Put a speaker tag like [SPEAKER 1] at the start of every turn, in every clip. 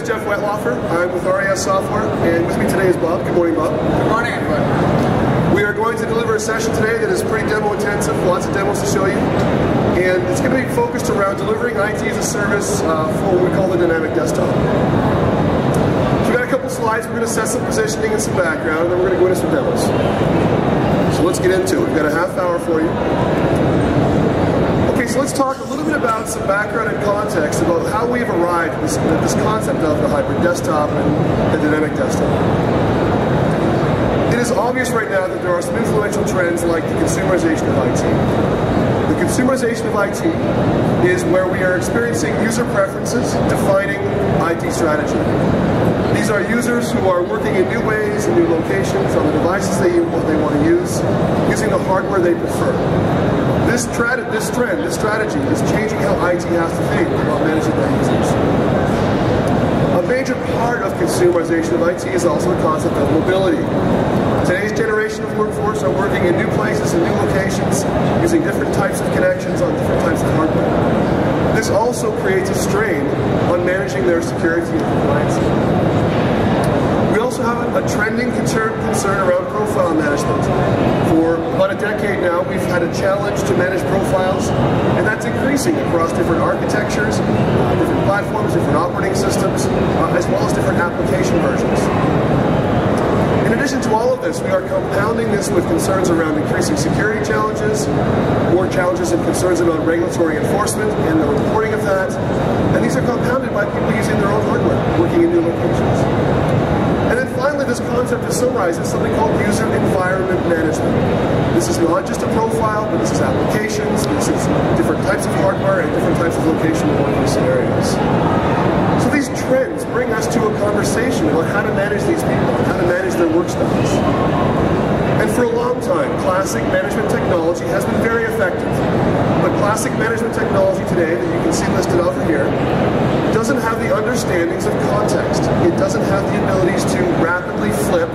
[SPEAKER 1] is Jeff Wettlaufer. I'm with RAS Software, and with me today is Bob. Good morning, Bob.
[SPEAKER 2] Good morning, everybody.
[SPEAKER 1] We are going to deliver a session today that is pretty demo intensive, lots of demos to show you. And it's going to be focused around delivering IT as a service for what we call the dynamic desktop. So we've got a couple slides. We're going to set some positioning and some background, and then we're going to go into some demos. So let's get into it. We've got a half hour for you. Okay, so let's talk a little bit about some background and context about how we've arrived at this concept of the hybrid desktop and the dynamic desktop. It is obvious right now that there are some influential trends like the consumerization of IT. The consumerization of IT is where we are experiencing user preferences defining IT strategy. These are users who are working in new ways, in new locations, on the devices they want to use, using the hardware they prefer. This trend, this strategy is changing how IT has to think about managing their users. A major part of consumerization of IT is also the concept of mobility. Today's generation of workforce are working in new places and new locations, using different types of connections on different types of hardware. This also creates a strain on managing their security and compliance. We also have a trending concern around profile management. For about a decade now, we've had a challenge to manage profiles, and that's increasing across different architectures, different platforms, different operating systems, as well as different application versions. In addition to all of this, we are compounding this with concerns around increasing security challenges, more challenges and concerns about regulatory enforcement and the reporting of that, and these are compounded by people using their own hardware, working in new locations. And then finally, this concept is summarized as something called user environment management. This is not just a profile, but this is applications, this is different types of hardware and different types of location and working scenarios. So these trends bring us to a conversation about how to manage these people, how to manage their work styles. And for a long time, classic management technology has been very effective. But classic management technology today, that you can see listed over here, doesn't have the understandings of context. It doesn't have the abilities to rapidly flip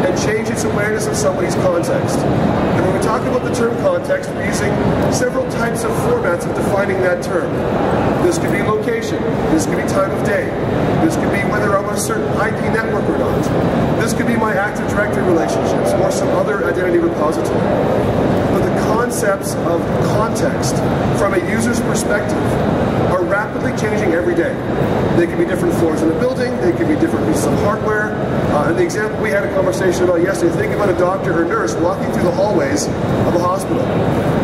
[SPEAKER 1] and change its awareness of somebody's context. And when we talk about the term context, we're using several types of formats of defining that term. This could be location. This could be time of day. This could be whether I'm on a certain IP network or not. This could be my Active Directory relationships or some other identity repository. But the concepts of context from a user's perspective are rapidly changing every day. They can be different floors in a building, they can be different pieces of hardware. And the example we had a conversation about yesterday, think about a doctor or nurse walking through the hallways of a hospital.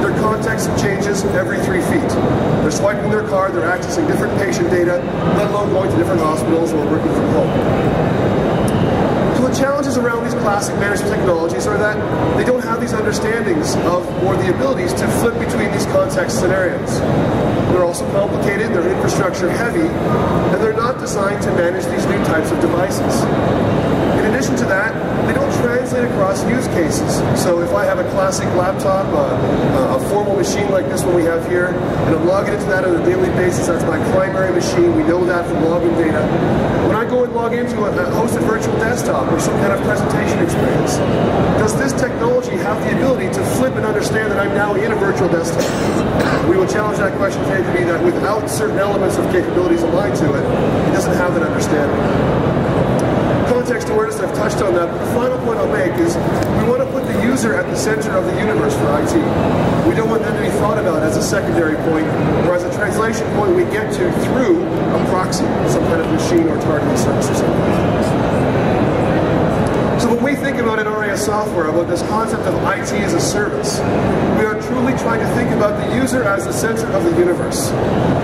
[SPEAKER 1] Their context changes every 3 feet. They're swiping their card, they're accessing different patient data, let alone going to different hospitals or working from home. So the challenges around these classic management technologies are that they don't have these understandings of, or the abilities to flip between these context scenarios. They're also complicated, they're infrastructure heavy, and they're not designed to manage these new types of devices. In addition to that, they don't translate across use cases. So if I have a classic laptop, a formal machine like this one we have here, and I'm logging into that on a daily basis, that's my primary machine, we know that from login data. When I go and log into a hosted virtual desktop or some kind of presentation experience, does this technology have the ability to flip and understand that I'm now in a virtual desktop? We will challenge that question today to be that without certain elements of capabilities aligned to it, it doesn't have that understanding. Context awareness, I've touched on that, but the final point I'll make is we want to put the user at the center of the universe for IT. We don't want that to be thought about as a secondary point or as a translation point we get to through a proxy, some kind of machine or targeting service or something. So when we think about at RAS Software about this concept of IT as a service, we are truly trying to think about the user as the center of the universe.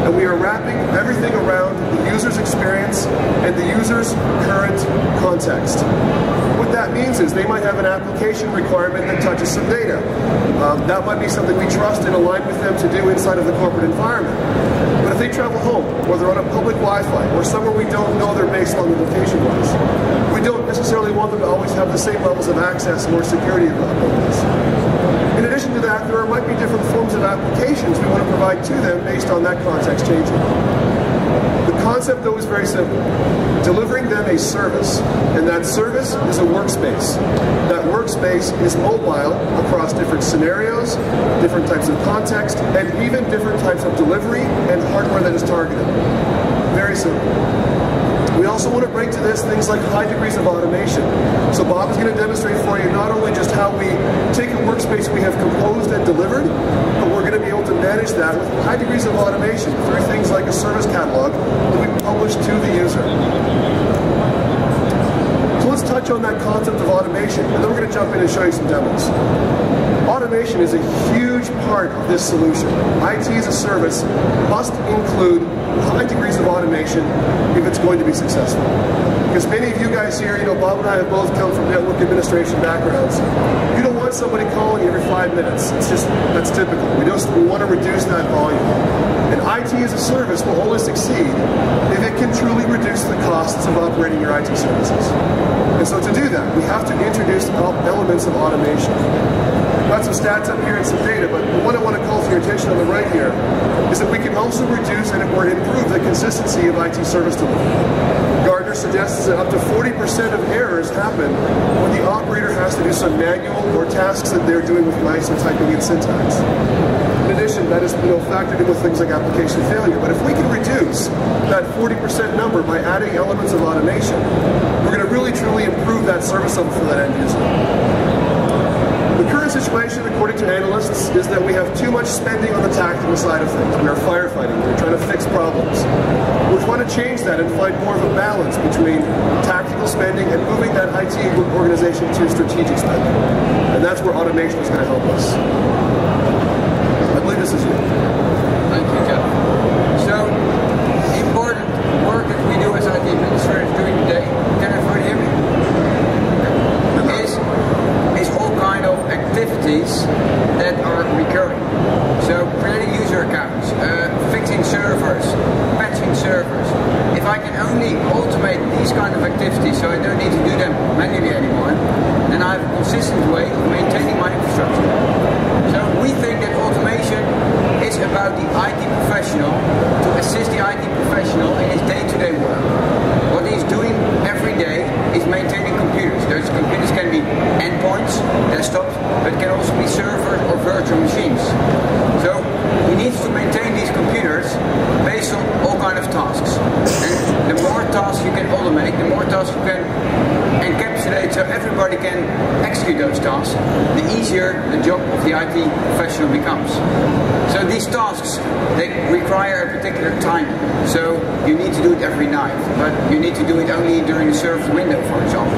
[SPEAKER 1] And we are wrapping everything around the user's experience and the user's current context. What that means is they might have an application requirement that touches some data. That might be something we trust and align with them to do inside of the corporate environment. But if they travel home, or they're on a public Wi-Fi, or somewhere we don't know their baseline location-wise, we don't necessarily want them to always have the same levels of access or security abilities. In addition to that, there might be different forms of applications we want to provide to them based on that context changing. The concept, though, is very simple. Delivering them a service, and that service is a workspace. That workspace is mobile across different scenarios, different types of context, and even different types of delivery and hardware that is targeted. Very simple. We also want to bring to this things like high degrees of automation. So Bob is going to demonstrate for you not only just how we take a workspace we have composed and delivered, but we're going to be able to manage that with high degrees of automation through things like a service catalog that we publish to the user. So let's touch on that concept of automation, and then we're going to jump in and show you some demos. Automation is a huge part of this solution. IT as a service must include high degrees of automation if it's going to be successful. Because many of you guys here, Bob and I have both come from network administration backgrounds. You don't want somebody calling you every 5 minutes. That's typical. We want to reduce that volume. And IT as a service will only succeed if it can truly reduce the costs of operating your IT services. And so to do that, we have to introduce elements of automation. Got some stats up here and some data, but the one I want to call to your attention on the right here is that we can also reduce and improve the consistency of IT service delivery. Gartner suggests that up to 40% of errors happen when the operator has to do some manual or tasks that they're doing with mice or typing in syntax. In addition, that is factored into things like application failure. But if we can reduce that 40% number by adding elements of automation, we're going to really truly improve that service level for that end user. The current situation, according to analysts, is that we have too much spending on the tactical side of things. We are firefighting. We're trying to fix problems. We're trying to change that and find more of a balance between tactical spending and moving that IT organization to strategic spending. And that's where automation is going to help us. I believe this is you.
[SPEAKER 2] Thank you, Jeff. So, important work that we do as IT administrators during the day, can everybody hear me? Is all kind of activities that are recurring. So creating user accounts, fixing servers, patching servers. If I can only automate these kind of activities so I don't need to do them manually anymore, then I have a consistent way of maintaining my infrastructure. So we think that automation is about the IT professional to assist the IT professional in his day-to-day work. What he's doing every day is maintaining computers. Those computers can be endpoints, desktops, but can also be servers or virtual machines. So he needs to maintain these computers based on all kind of tasks. And the more tasks you can automate, the more tasks you can encapsulate so everybody can execute those tasks, the easier the job of the IT professional becomes. So these tasks, they require a particular time. So you need to do it every night, but you need to do it only during the service window, for example.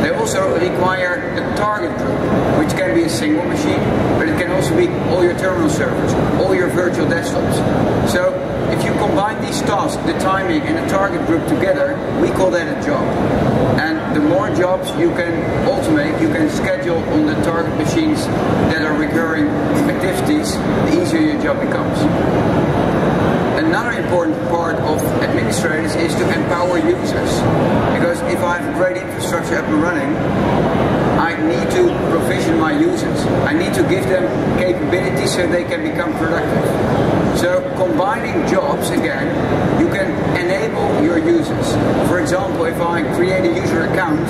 [SPEAKER 2] They also require a target group, which can be a single machine, but it can also be all your terminal servers, all your virtual desktops. So if you combine these tasks, the timing and the target group together, we call that a job. And the more jobs you can automate, you can schedule on the target machines that are recurring activities, the easier your job becomes. Another important part of administrators is to empower users. Because if I have a great infrastructure up and running, I need to provision my users. I need to give them capabilities so they can become productive. So combining jobs, again, you can enable your users. For example, if I create a user account,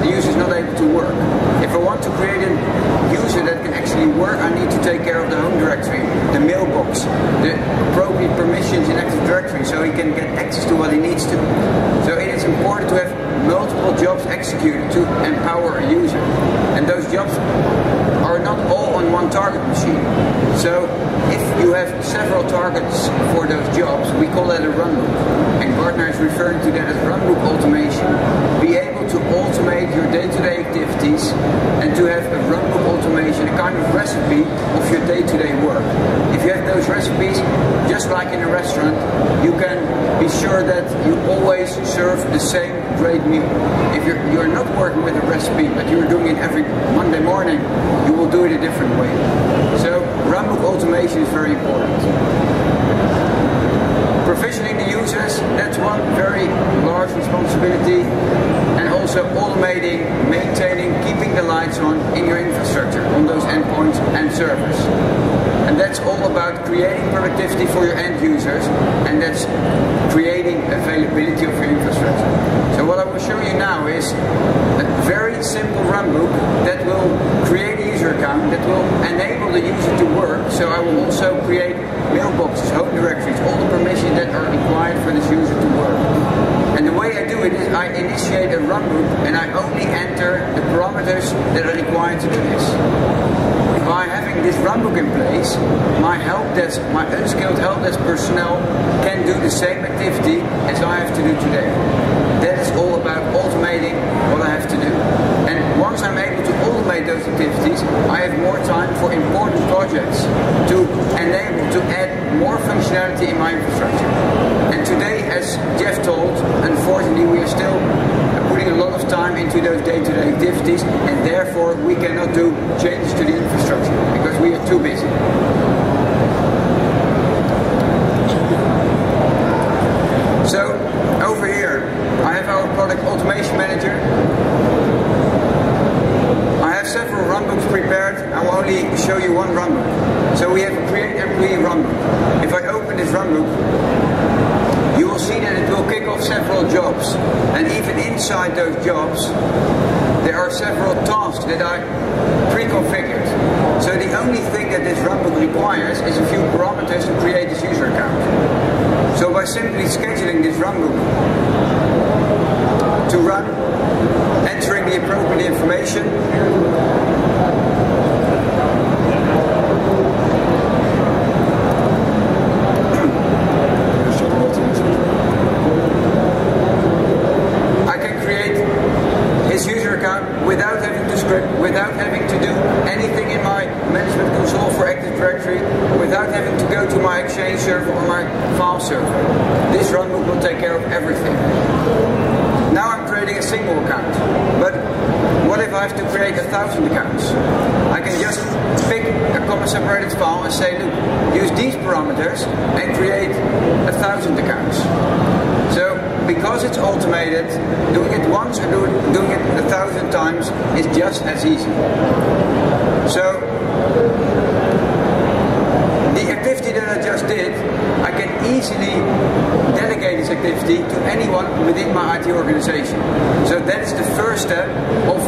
[SPEAKER 2] the user is not able to work. If I want to create a user that can actually work, I need to take care of the home directory, the mailbox, the appropriate permissions in Active Directory so he can get access to what he needs to. So it is important to have multiple jobs executed to empower a user. And those jobs are not all on one target machine. So if you have several targets for those jobs, we call that a runbook. And Gartner is referring to that as runbook automation. Be able to automate your day-to-day activities and to have a runbook automation, a kind of recipe of your day-to-day work. If you have those recipes, just like in a restaurant, you can be sure that you always serve the same great meal. If you're not working with a recipe, but you're doing it every Monday morning, you will do it a different way. So runbook automation is very important. Provisioning the users, that's one very large responsibility. And also automating, maintaining, keeping the lights on in your infrastructure, on those endpoints and servers. And that's all about creating productivity for your end users, and that's creating availability of your infrastructure. So what I will show you now is a very simple runbook that will create a user account, that will enable enable the user to work, so I will also create mailboxes, home directories, all the permissions that are required for this user to work. And the way I do it is I initiate a runbook and I only enter the parameters that are required to do this. By having this runbook in place, my help desk, my unskilled help desk personnel can do the same activity as I have to do today. That is all about automating what I have to do. And once I'm able to automate those activities, I have more time for important projects to enable to add more functionality in my infrastructure. And today, as Jeff told, unfortunately we are still putting a lot of time into those day-to-day activities, and therefore we cannot do changes to the infrastructure because we are too busy. So over here I have our product automation manager. I have several runbooks prepared. I will only show you one runbook. So we have a create employee runbook. If I open this runbook, you will see that it will kick off several jobs. And even inside those jobs, there are several tasks that are pre-configured. So the only thing that this runbook requires is a few parameters to create this user account. So by simply scheduling this runbook to run, entering the appropriate information, I can create his user account without having to script, without having to do anything in my management console for Active Directory, without having to go to my Exchange server or my file server. This runbook will take care of everything. Now I'm creating a single account, but what if I have to create 1,000 accounts? I can just pick a comma-separated file and say, look, use these parameters and create 1,000 accounts. So, because it's automated, doing it once or doing it 1,000 times is just as easy. So, the activity that I just did, I can easily delegate this activity to anyone within my IT organization. So that is the first step of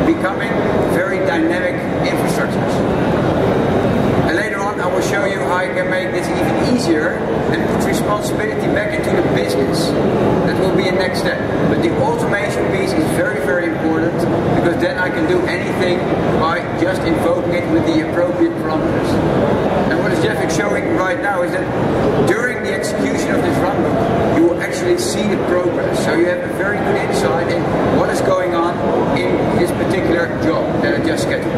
[SPEAKER 2] becoming very dynamic infrastructures. And later on I will show you how I can make this even easier and put responsibility back into the business. That will be a next step. But the automation piece is very, very important because then I can do anything by just invoking it with the appropriate parameters. And what Jeff is showing right now is that during the execution of this runbook, you will actually see the progress. So you have a very good insight in what is going on in this particular job that I just scheduled.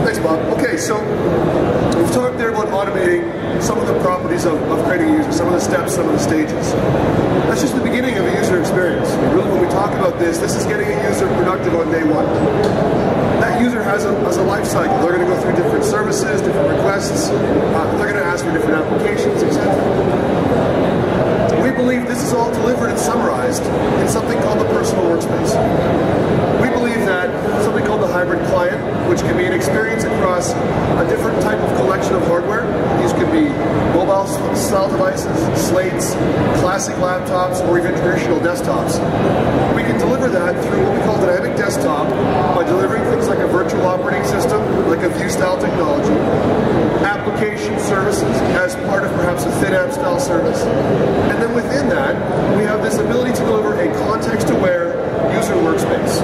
[SPEAKER 1] Thanks, Bob. Okay, so we've talked there about automating some of the properties of creating a user, some of the steps, some of the stages. That's just the beginning of a user experience. Really, when we talk about this is getting a user productive on day one. That user has a life cycle. They're going to go through different services, different requests. They're going to ask for different applications, etc. We believe this is all delivered and summarized in something called the personal workspace. We believe that something called the hybrid client, which can be an experience across a different type of collection of hardware. These could be mobile style devices, slates, classic laptops, or even traditional desktops. We can deliver that through what we call dynamic desktop by delivering things like a virtual operating system, like a view-style technology, application services as part of perhaps a thin app style service. And then within that, we have this ability to deliver a context-aware user workspace.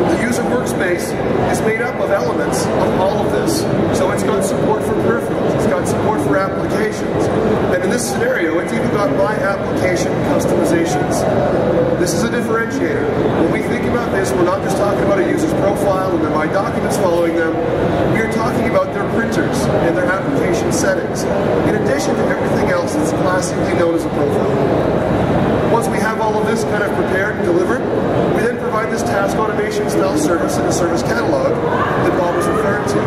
[SPEAKER 1] The user workspace is made up of elements of all of this. So it's got support for peripherals, it's got support for applications, and in this scenario, it's even got my application customizations. This is a differentiator. When we think about this, we're not just talking about a user's profile and their My Documents following them. We are talking about their printers and their application settings, in addition to everything else that's classically known as a profile. Once we have all of this kind of prepared and delivered, we then provide this task automation style service in the service catalog that Bob was referring to.